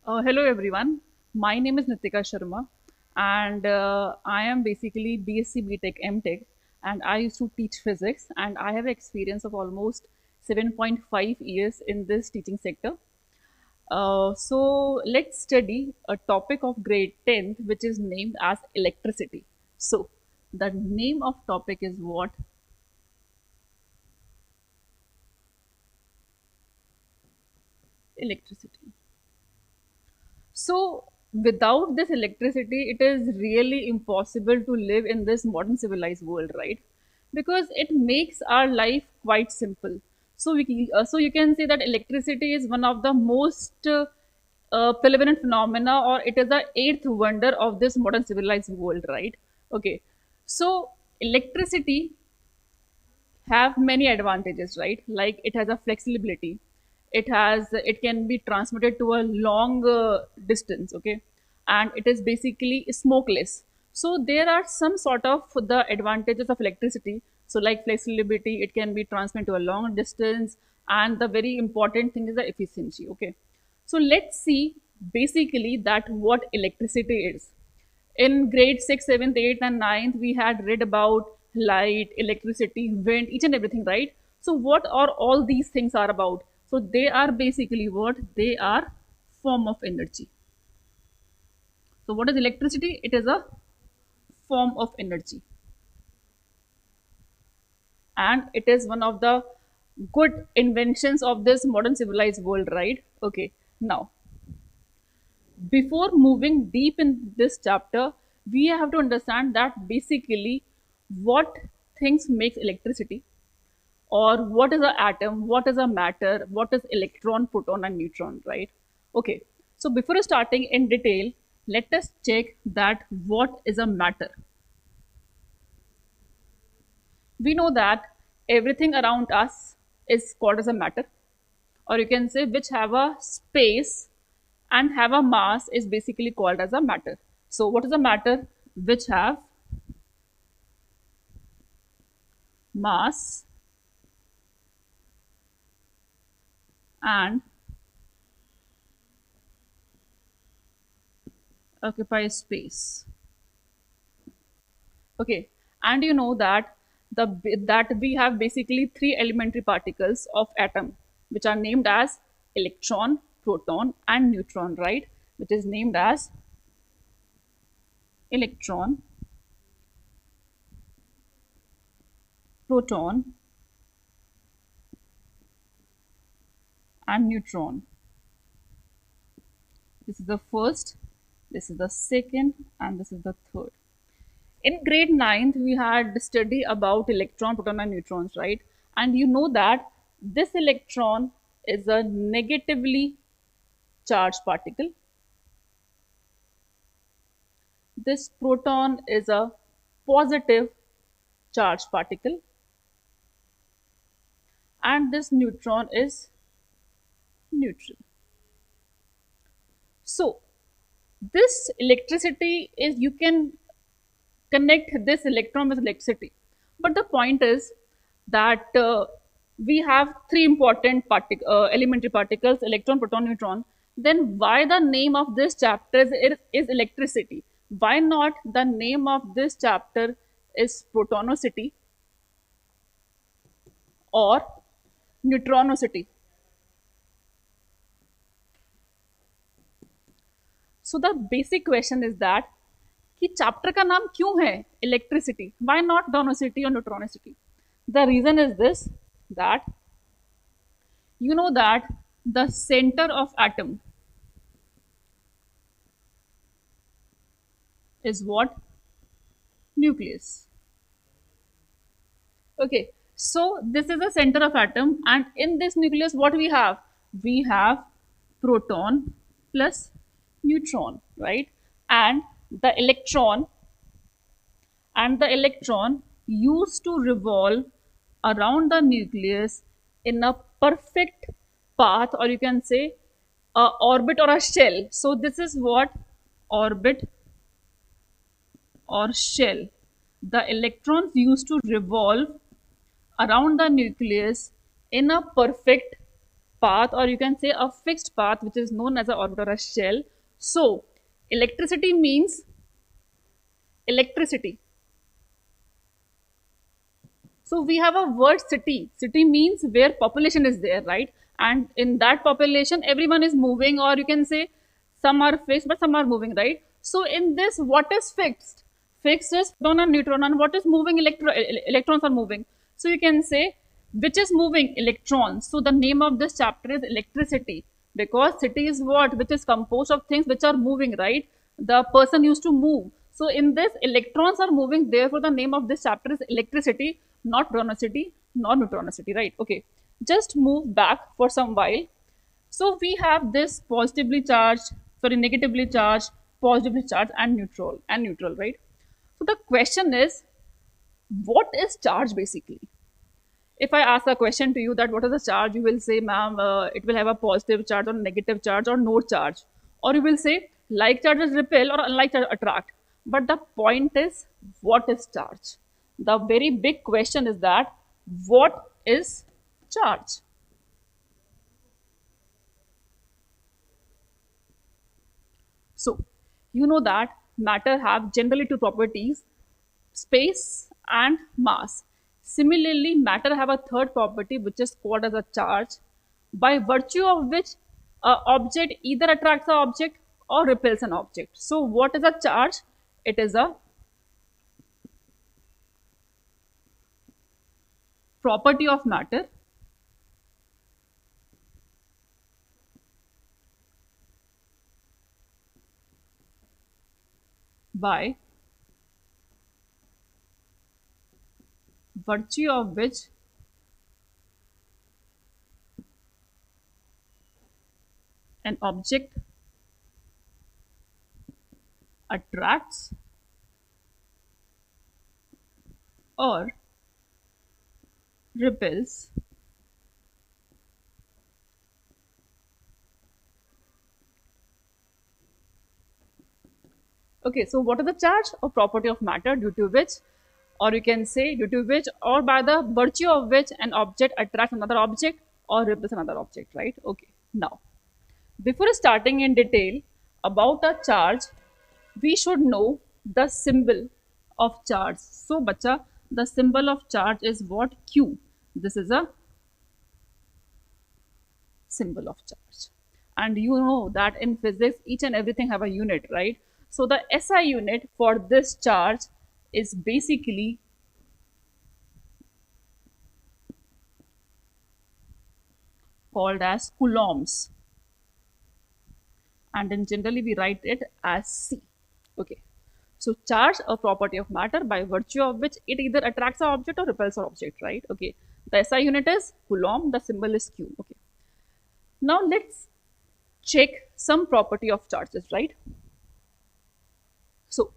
Hello everyone. My name is Nitika Sharma, and I am basically BSc BTech MTech, and I used to teach physics, and I have experience of almost 7.5 years in this teaching sector. So let's study a topic of grade 10th, which is named as electricity. So the name of topic is what? Electricity. So, without this electricity, it is really impossible to live in this modern civilized world, right? Because it makes our life quite simple. So you can say that electricity is one of the most prevalent phenomena, or it is the eighth wonder of this modern civilized world, right? Okay, so electricity have many advantages, right? Like it has a flexibility, it can be transmitted to a long distance, okay, and it is basically smokeless. So there are some sort of the advantages of electricity. So like flexibility, it can be transmitted to a long distance, and the very important thing is the efficiency, okay. So let's see basically that what electricity is. In grade 6, 7th, 8th, and ninth, we had read about light, electricity, wind, each and everything, right? So what are all these things are about? So they are basically what? They are form of energy. So what is electricity? It is a form of energy, and it is one of the good inventions of this modern civilized world, right? Okay. Now, before moving deep in this chapter, we have to understand that basically what things makes electricity, or what is an atom, what is a matter, what is electron, proton, and neutron, right? Okay. So before starting in detail, let us check that what is a matter. We know that everything around us is called as a matter, or you can say which have a space and have a mass is basically called as a matter. So what is a matter? Which have mass and occupy space. Okay, and you know that that we have basically three elementary particles of atom, which are named as electron, proton, and neutron, right? Which is named as electron, proton, and neutron. This is the first, this is the second, and this is the third. In grade ninth, we had study about electron, proton, and neutrons, right? And you know that this electron is a negatively charged particle. This proton is a positive charged particle, and this neutron is neutral. So this electricity is, you can connect this electron with electricity. But the point is that we have three important elementary particles: electron, proton, neutron. Then why the name of this chapter is electricity? Why not the name of this chapter is protonicity or neutronicity? So the basic question is that कि chapter का नाम क्यों है electricity, why not डोनोसिटी और neutronicity? The reason is this, that you know that the center of atom is what? Nucleus. Okay, so this is the center of atom, and in this nucleus what we have? We have proton plus neutron, right? And the electron the electron used to revolve around the nucleus in a perfect path, or you can say a orbit or a shell. So this is what? Orbit or shell. The electrons used to revolve around the nucleus in a perfect path, or you can say a fixed path, which is known as an orbit or a shell. So electricity means electricity. So we have a word city. City means where population is there, right? And in that population, everyone is moving, or you can say some are fixed, but some are moving, right? So in this, what is fixed? Fixed is proton and neutron, and what is moving? Electrons are moving. So you can say which is moving? Electrons. So the name of this chapter is electricity, because city is what? Which is composed of things which are moving, right? The person used to move. So in this, electrons are moving. Therefore, the name of this chapter is electricity, not protonicity, nor neutronicity, right? Okay. Just move back for some while. So we have this positively charged, sorry, negatively charged, positively charged, and neutral, right? So the question is, what is charge basically? If I ask a question to you that what is the charge, you will say, ma'am, it will have a positive charge or negative charge or no charge. Or you will say, like charges repel or unlike charge attract. But the point is, what is charge? The very big question is that, what is charge? So, you know that matter have generally two properties, space and mass. Similarly, matter have a third property which is called as a charge, by virtue of which a object either attracts an object or repels an object. So what is a charge? It is a property of matter by virtue of which an object attracts or repels Okay, so what is the charge or property of matter due to which, or you can say due to which, or by the virtue of which an object attracts another object or repels another object, right? Okay, now before starting in detail about a charge, we should know the symbol of charge. So, bacha, the symbol of charge is what? Q. This is a symbol of charge. And you know that in physics, each and everything have a unit, right? So the SI unit for this charge is basically called as coulombs. And then generally we write it as C. Okay. So charge, a property of matter by virtue of which it either attracts an object or repels an object, right? Okay. The SI unit is coulomb, the symbol is Q. Okay. Now let's check some property of charges, right? So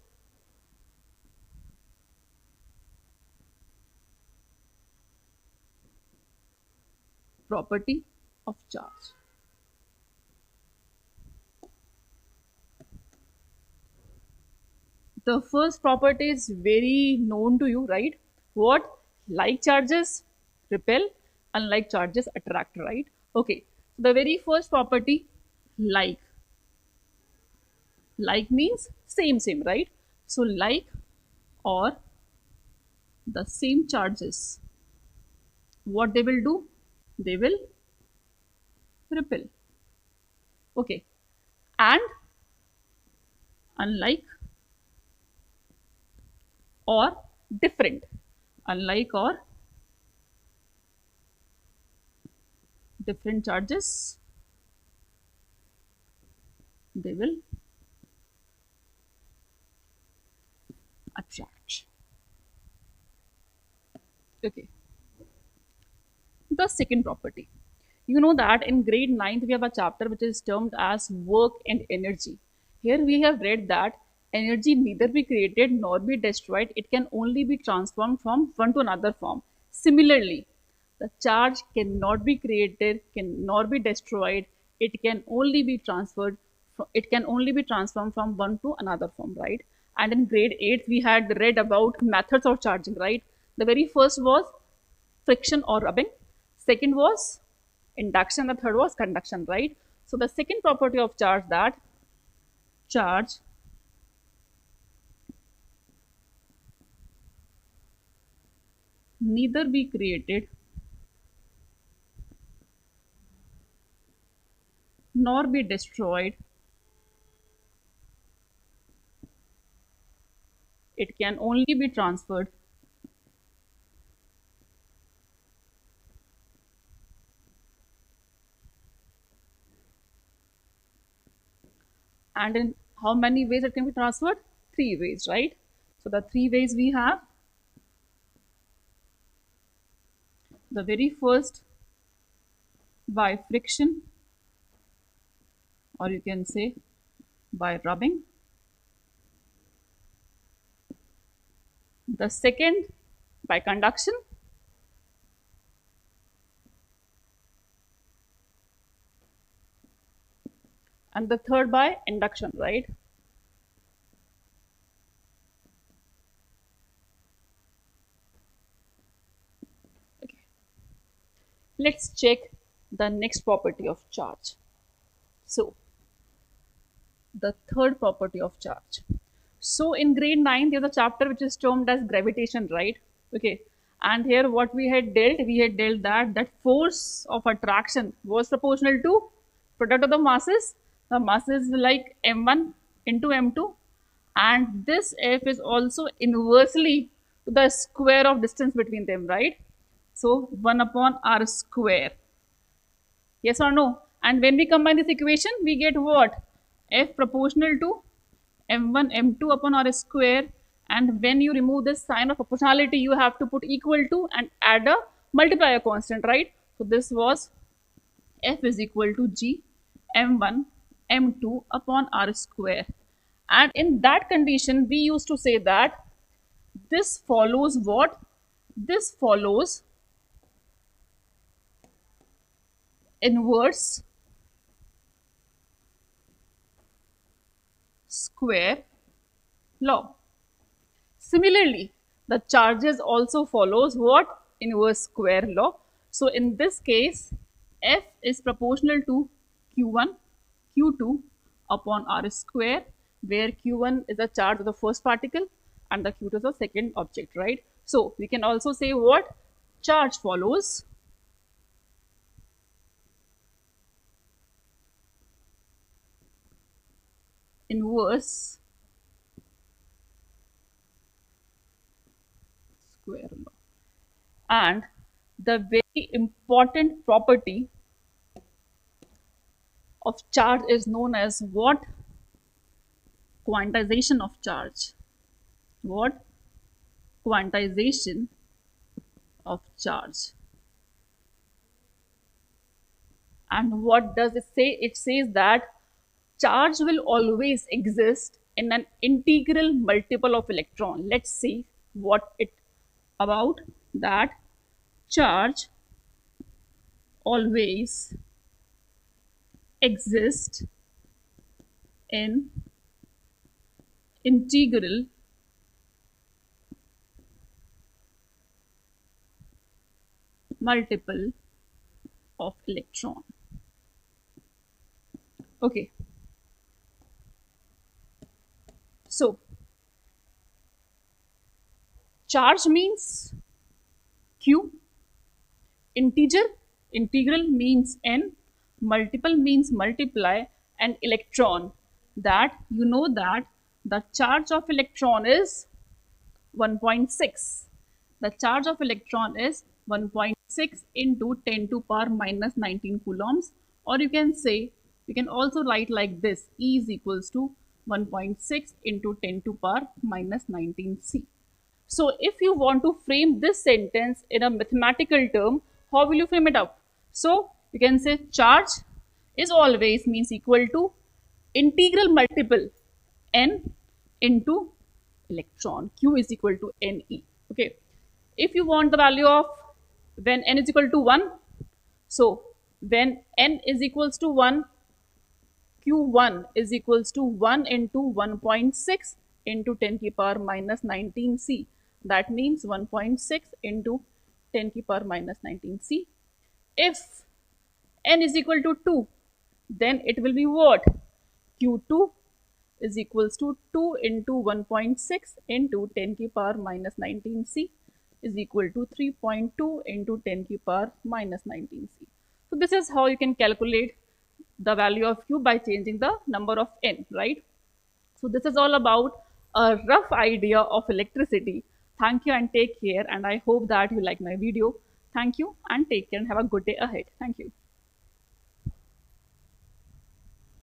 property of charge. The first property is very known to you, right? What? Like charges repel, unlike charges attract, right? Okay. The very first property, like. Like means same, right? So like or the same charges, what they will do? They will repel. Okay. And unlike or different. Unlike or different charges, they will attract. Okay. The second property. You know that in grade 9th we have a chapter which is termed as work and energy. Here we have read that energy neither be created nor be destroyed. It can only be transformed from one to another form. Similarly, the charge cannot be created, cannot be destroyed. It can only be transferred. It can only be transformed from one to another form, right? And in grade 8 we had read about methods of charging, right? The very first was friction or rubbing. Second was induction, the third was conduction, right? So the second property of charge, that charge neither be created nor be destroyed. It can only be transferred. And in how many ways it can be transferred? Three ways, right? So the three ways we have, the very first, by friction, or you can say by rubbing. The second, by conduction. And the third, by induction, right? Okay. Let's check the next property of charge. So the third property of charge. So in grade 9, there's a chapter which is termed as gravitation, right? Okay. And here what we had dealt that force of attraction was proportional to product of the masses. The masses like m1 into m2, and this f is also inversely to the square of distance between them, right? So 1 upon r square. Yes or no? And when we combine this equation, we get what? F proportional to m1 m2 upon r square. And when you remove this sign of proportionality, you have to put equal to and add a multiplier constant, right? So this was F is equal to g m1 m2 upon r square. And in that condition, we used to say that this follows what? This follows inverse square law. Similarly, the charges also follows what? Inverse square law. So in this case, F is proportional to Q1, Q2 upon R square, where Q1 is the charge of the first particle and the Q2 is the second object, right? So we can also say what? Charge follows inverse square law. And the very important property of charge is known as what? Quantization of charge. What? Quantization of charge. And what does it say? It says that charge will always exist in an integral multiple of electron. Let's see what it about that. Charge always exist in integral multiple of electron. Okay. So charge means Q, integral means N, multiple means multiply, and electron, that you know that the charge of electron is 1.6. The charge of electron is 1.6 into 10 to power minus 19 coulombs, or you can say, you can also write like this: E is equals to 1.6 into 10 to power minus 19 C. So if you want to frame this sentence in a mathematical term, how will you frame it up? So you can say charge is always means equal to integral multiple n into electron. Q is equal to Ne. Okay. If you want the value of when n is equal to 1, so when n is equals to 1, Q1 is equals to 1 into 1.6 into 10 to the power minus 19 C. That means 1.6 into 10 to the power minus 19 C. If n is equal to 2, then it will be what? Q2 is equals to 2 into 1.6 into 10 की power minus 19c is equal to 3.2 into 10 की power minus 19c. So this is how you can calculate the value of Q by changing the number of n, right? So this is all about a rough idea of electricity. Thank you and take care, and I hope that you like my video. Thank you and take care and have a good day ahead. Thank you.